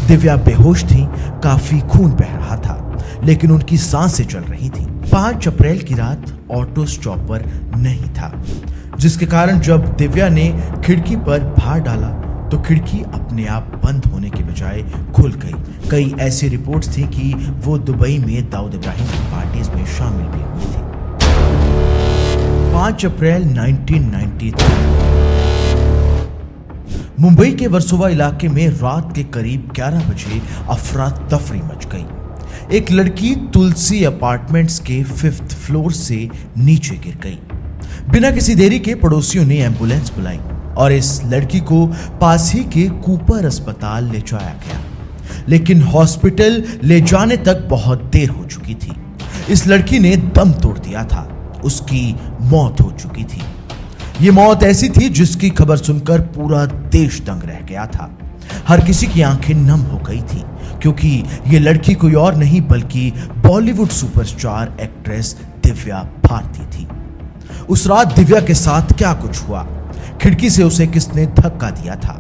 दिव्या बेहोश थी, काफी खून बह रहा था, लेकिन उनकी सांसें चल रही थी। 5 अप्रैल की रात ऑटो स्टॉपर नहीं था, जिसके कारण जब दिव्या ने खिड़की पर भार डाला तो खिड़की अपने आप बंद होने के बजाय खुल गई। कई ऐसी रिपोर्ट्स थी कि वो दुबई में दाऊद इब्राहिम की पार्टीज में शामिल भी हुई थी। 5 अप्रैल 1993 मुंबई के वर्सोवा इलाके में रात के करीब 11 बजे अफरा तफरी मच गई। एक लड़की तुलसी अपार्टमेंट्स के 5th फ्लोर से नीचे गिर गई। बिना किसी देरी के पड़ोसियों ने एम्बुलेंस बुलाई और इस लड़की को पास ही के कूपर अस्पताल ले जाया गया, लेकिन हॉस्पिटल ले जाने तक बहुत देर हो चुकी थी। इस लड़की ने दम तोड़ दिया था, उसकी मौत हो चुकी थी। ये मौत ऐसी थी जिसकी खबर सुनकर पूरा देश दंग रह गया था। हर किसी की आंखें नम हो गई थी, क्योंकि ये लड़की कोई और नहीं बल्कि बॉलीवुड सुपरस्टार एक्ट्रेस दिव्या भारती थी। उस रात दिव्या के साथ क्या कुछ हुआ, खिड़की से उसे किसने धक्का दिया था,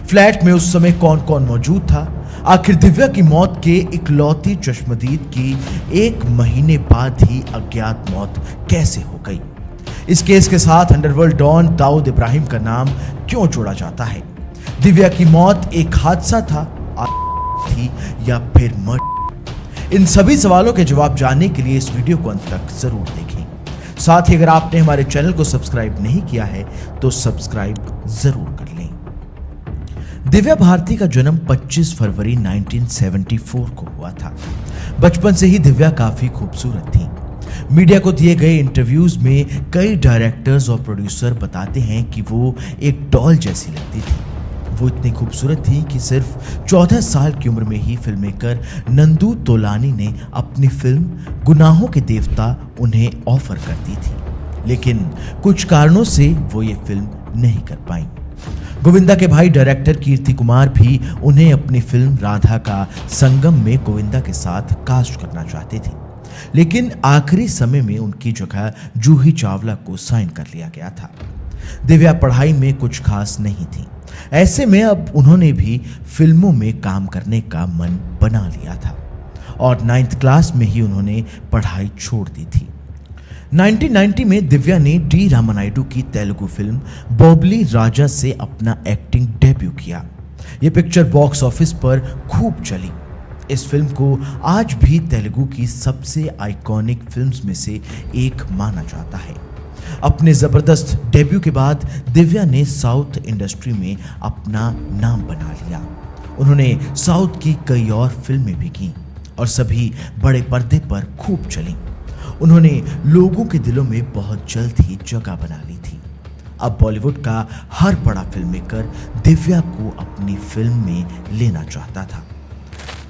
फ्लैट में उस समय कौन कौन मौजूद था, आखिर दिव्या की मौत के इकलौती चश्मदीद की 1 महीने बाद ही अज्ञात मौत कैसे हो गई। इस केस के साथ अंडरवर्ल्ड डॉन दाऊद इब्राहिम का नाम क्यों जोड़ा जाता है। दिव्या की मौत एक हादसा था थी या फिर मर्डर। इन सभी सवालों के जवाब जानने के लिए इस वीडियो को अंत तक जरूर देखें। साथ ही अगर आपने हमारे चैनल को सब्सक्राइब नहीं किया है तो सब्सक्राइब जरूर कर लें। दिव्या भारती का जन्म 25 फरवरी 1974 को हुआ था। बचपन से ही दिव्या काफी खूबसूरत थी। मीडिया को दिए गए इंटरव्यूज में कई डायरेक्टर्स और प्रोड्यूसर बताते हैं कि वो एक डॉल जैसी लगती थी। वो इतनी खूबसूरत थी कि सिर्फ 14 साल की उम्र में ही फिल्म मेकर नंदू तोलानी ने अपनी फिल्म गुनाहों के देवता उन्हें ऑफर कर दी थी, लेकिन कुछ कारणों से वो ये फिल्म नहीं कर पाई। गोविंदा के भाई डायरेक्टर कीर्ति कुमार भी उन्हें अपनी फिल्म राधा का संगम में गोविंदा के साथ कास्ट करना चाहते थे, लेकिन आखिरी समय में उनकी जगह जूही चावला को साइन कर लिया गया था। दिव्या पढ़ाई में कुछ खास नहीं थी, ऐसे में अब उन्होंने भी फिल्मों में काम करने का मन बना लिया था और 9th क्लास में ही उन्होंने पढ़ाई छोड़ दी थी। 1990 में दिव्या ने डी रामानायडू की तेलुगु फिल्म बॉबली राजा से अपना एक्टिंग डेब्यू किया। यह पिक्चर बॉक्स ऑफिस पर खूब चली। इस फिल्म को आज भी तेलुगु की सबसे आइकॉनिक फिल्म्स में से एक माना जाता है। अपने जबरदस्त डेब्यू के बाद दिव्या ने साउथ इंडस्ट्री में अपना नाम बना लिया। उन्होंने साउथ की कई और फिल्में भी की और सभी बड़े पर्दे पर खूब चली। उन्होंने लोगों के दिलों में बहुत जल्द ही जगह बना ली थी। अब बॉलीवुड का हर बड़ा फिल्म मेकर दिव्या को अपनी फिल्म में लेना चाहता था।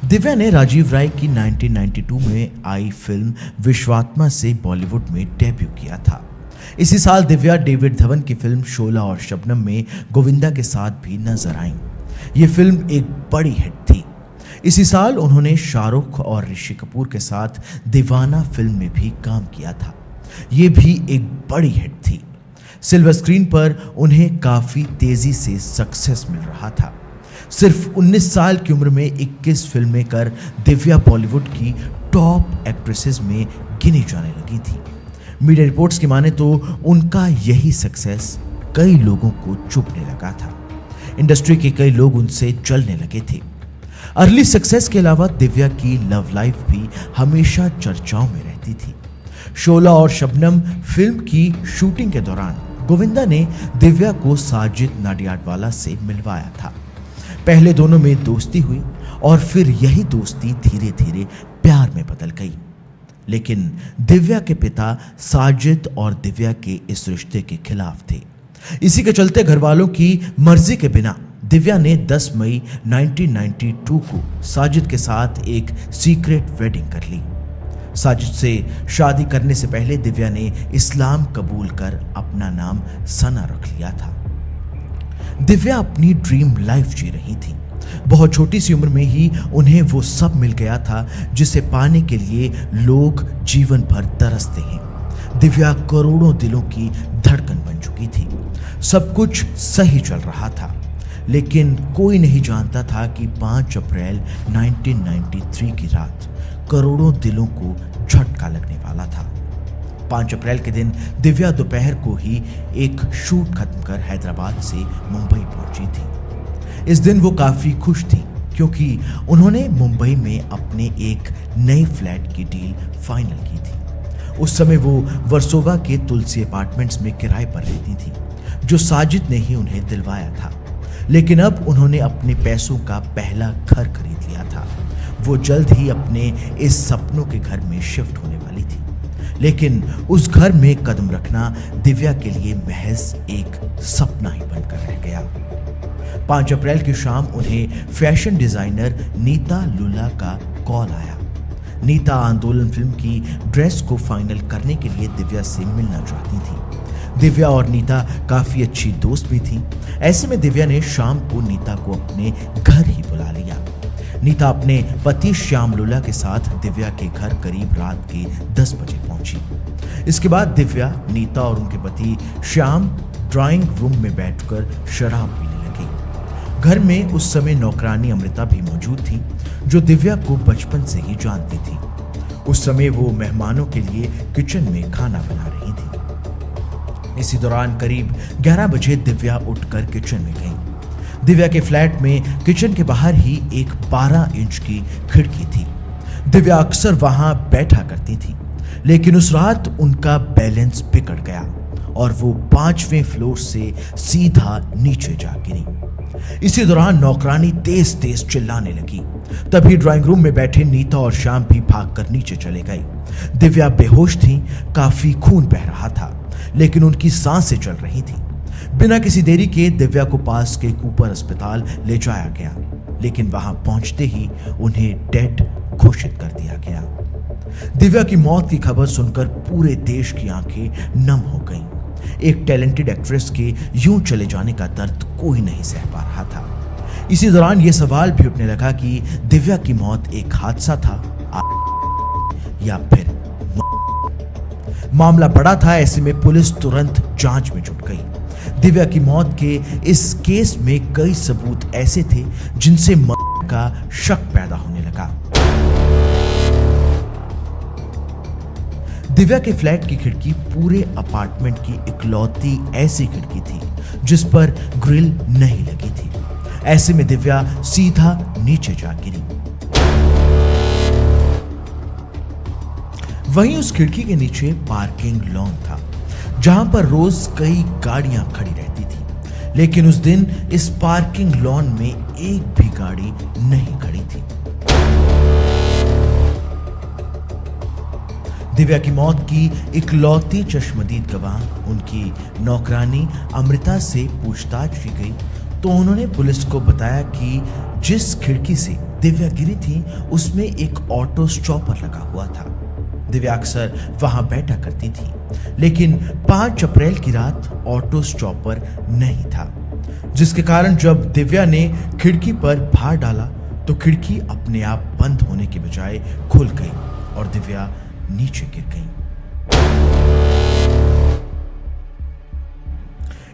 दिव्या ने राजीव राय की 1992 में आई फिल्म विश्वात्मा से बॉलीवुड में डेब्यू किया था। इसी साल दिव्या डेविड धवन की फिल्म शोला और शबनम में गोविंदा के साथ भी नजर आईं। ये फिल्म एक बड़ी हिट थी। इसी साल उन्होंने शाहरुख और ऋषि कपूर के साथ दीवाना फिल्म में भी काम किया था। ये भी एक बड़ी हिट थी। सिल्वर स्क्रीन पर उन्हें काफी तेजी से सक्सेस मिल रहा था। सिर्फ 19 साल की उम्र में 21 फिल्में कर दिव्या बॉलीवुड की टॉप एक्ट्रेसेस में गिनी जाने लगी थी। मीडिया रिपोर्ट्स की माने तो उनका यही सक्सेस कई लोगों को चुभने लगा था। इंडस्ट्री के कई लोग उनसे जलने लगे थे। अर्ली सक्सेस के अलावा दिव्या की लव लाइफ भी हमेशा चर्चाओं में रहती थी। शोला और शबनम फिल्म की शूटिंग के दौरान गोविंदा ने दिव्या को साजिद नाडियाडवाला से मिलवाया था। पहले दोनों में दोस्ती हुई और फिर यही दोस्ती धीरे धीरे प्यार में बदल गई। लेकिन दिव्या के पिता साजिद और दिव्या के इस रिश्ते के खिलाफ थे। इसी के चलते घर वालों की मर्जी के बिना दिव्या ने 10 मई 1992 को साजिद के साथ एक सीक्रेट वेडिंग कर ली। साजिद से शादी करने से पहले दिव्या ने इस्लाम कबूल कर अपना नाम सना रख लिया था। दिव्या अपनी ड्रीम लाइफ जी रही थी। बहुत छोटी सी उम्र में ही उन्हें वो सब मिल गया था जिसे पाने के लिए लोग जीवन भर तरसते हैं। दिव्या करोड़ों दिलों की धड़कन बन चुकी थी। सब कुछ सही चल रहा था, लेकिन कोई नहीं जानता था कि 5 अप्रैल 1993 की रात करोड़ों दिलों को झटका लगने वाला था। 5 अप्रैल के दिन दिव्या दोपहर को ही एक शूट खत्म कर हैदराबाद से मुंबई पहुंची थी। इस दिन वो काफी खुश थी क्योंकि उन्होंने मुंबई में अपने एक नए फ्लैट की डील फाइनल की थी। उस समय वो वर्सोवा के तुलसी अपार्टमेंट्स में किराए पर रहती थी, जो साजिद ने ही उन्हें दिलवाया था। लेकिन अब उन्होंने अपने पैसों का पहला घर खरीद लिया था। वो जल्द ही अपने इस सपनों के घर में शिफ्ट होने वाली थी, लेकिन उस घर में कदम रखना दिव्या के लिए महज एक सपना ही बनकर रह गया। 5 अप्रैल की शाम उन्हें फैशन डिजाइनर नीता लुला का कॉल आया। नीता आंदोलन फिल्म की ड्रेस को फाइनल करने के लिए दिव्या से मिलना चाहती थी। दिव्या और नीता काफी अच्छी दोस्त भी थी। ऐसे में दिव्या ने शाम को नीता को अपने घर ही बुला लिया। नीता अपने पति श्याम लुला के साथ दिव्या के घर करीब रात के 10 बजे पहुंची। इसके बाद दिव्या, नीता और उनके पति श्याम ड्राइंग रूम में बैठकर शराब पीने लगे। घर में उस समय नौकरानी अमृता भी मौजूद थी, जो दिव्या को बचपन से ही जानती थी। उस समय वो मेहमानों के लिए किचन में खाना बना रही थी। इसी दौरान करीब 11 बजे दिव्या उठकर किचन में गई। दिव्या के फ्लैट में किचन के बाहर ही एक 12 इंच की खिड़की थी। दिव्या अक्सर वहां बैठा करती थी, लेकिन उस रात उनका बैलेंस बिगड़ गया और वो 5वें फ्लोर से सीधा नीचे जा गिरी। इसी दौरान नौकरानी तेज तेज चिल्लाने लगी। तभी ड्राइंग रूम में बैठे नीता और श्याम भी भागकर नीचे चले गए। दिव्या बेहोश थी, काफी खून बह रहा था, लेकिन उनकी सांसें चल रही थी। बिना किसी देरी के दिव्या को पास के कूपर अस्पताल ले जाया गया, लेकिन वहां पहुंचते ही उन्हें डेड घोषित कर दिया गया। दिव्या की मौत की खबर सुनकर पूरे देश की आंखें नम हो गईं। एक टैलेंटेड एक्ट्रेस के यूं चले जाने का दर्द कोई नहीं सह पा रहा था। इसी दौरान यह सवाल भी उठने लगा कि दिव्या की मौत एक हादसा था या फिर मामला बड़ा था। ऐसे में पुलिस तुरंत जांच में जुट गई। दिव्या की मौत के इस केस में कई सबूत ऐसे थे जिनसे मौत का शक पैदा होने लगा। दिव्या के फ्लैट की खिड़की पूरे अपार्टमेंट की इकलौती ऐसी खिड़की थी जिस पर ग्रिल नहीं लगी थी। ऐसे में दिव्या सीधा नीचे जा गिरी। वहीं उस खिड़की के नीचे पार्किंग लॉन था, जहां पर रोज कई गाड़ियां खड़ी रहती थी, लेकिन उस दिन इस पार्किंग लॉन में एक भी गाड़ी नहीं खड़ी थी। दिव्या की मौत की इकलौती चश्मदीद गवाह उनकी नौकरानी अमृता से पूछताछ की गई तो उन्होंने पुलिस को बताया कि जिस खिड़की से दिव्या गिरी थी उसमें एक ऑटो स्टॉपर लगा हुआ था। दिव्या अक्सर वहां बैठा करती थी, लेकिन 5 अप्रैल की रात ऑटो स्टॉपर नहीं था, जिसके कारण जब दिव्या ने खिड़की पर भार डाला तो खिड़की अपने आप बंद होने के बजाय खुल गई और दिव्या नीचे गिर गई।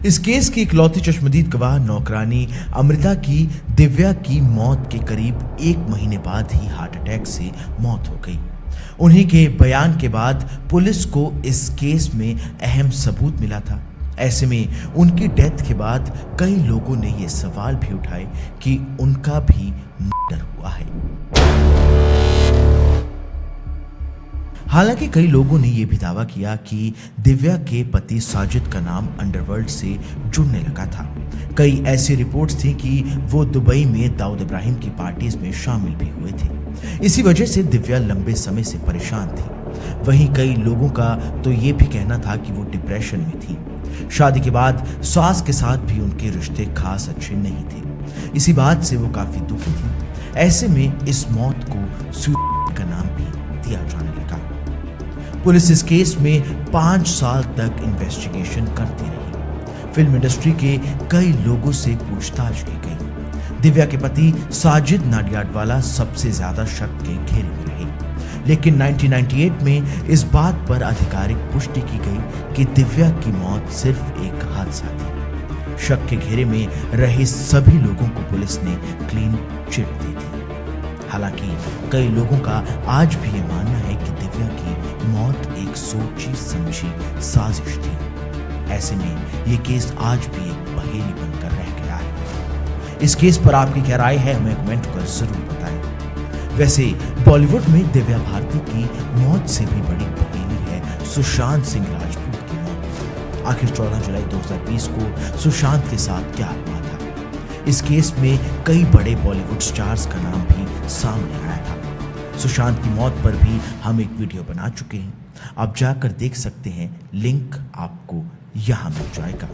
इस केस की इकलौती चश्मदीद गवाह नौकरानी अमृता की दिव्या की मौत के करीब 1 महीने बाद ही हार्ट अटैक से मौत हो गई। उन्हीं के बयान के बाद पुलिस को इस केस में अहम सबूत मिला था। ऐसे में उनकी डेथ के बाद कई लोगों ने यह सवाल भी उठाए कि उनका भी मर्डर हुआ है। हालांकि कई लोगों ने यह भी दावा किया कि दिव्या के पति साजिद का नाम अंडरवर्ल्ड से जुड़ने लगा था। कई ऐसी रिपोर्ट्स थी कि वो दुबई में दाऊद इब्राहिम की पार्टीज में शामिल भी हुए थे। इसी वजह से दिव्या लंबे समय से परेशान थी। वहीं कई लोगों का तो ये भी कहना था कि वो डिप्रेशन में थी। शादी के बाद सास के साथ भी उनके रिश्ते खास अच्छे नहीं थे। इसी बात से वो काफी दुखी थी। ऐसे में इस मौत को सुसाइड का नाम भी दिया जाने लगा। पुलिस इस केस में 5 साल तक इन्वेस्टिगेशन करती रही। फिल्म इंडस्ट्री के कई लोगों से पूछताछ की गई। दिव्या के पति साजिद नाडियाडवाला सबसे ज्यादा शक के घेरे में रहे, लेकिन 1998 में इस बात पर आधिकारिक पुष्टि की गई कि दिव्या की मौत सिर्फ एक हादसा थी। शक के घेरे में रहे सभी लोगों को पुलिस ने क्लीन चिट दे दी। हालांकि कई लोगों का आज भी ये मानना है कि दिव्या की मौत एक सोची समझी साजिश थी। ऐसे में ये केस आज भी एक पहेली बनकर रह गया है। इस केस पर आपकी क्या राय है, हमें कमेंट कर जरूर बताएं। वैसे बॉलीवुड में दिव्या भारती की मौत से भी बड़ी पहेली है सुशांत सिंह राजपूत की मौत। आखिर 14 जुलाई 2020 को सुशांत के साथ क्या हुआ था? इस केस में कई बड़े बॉलीवुड स्टार्स का नाम भी सामने आया था। सुशांत की मौत पर भी हम एक वीडियो बना चुके हैं, आप जाकर देख सकते हैं, लिंक आपको यहां मिल जाएगा।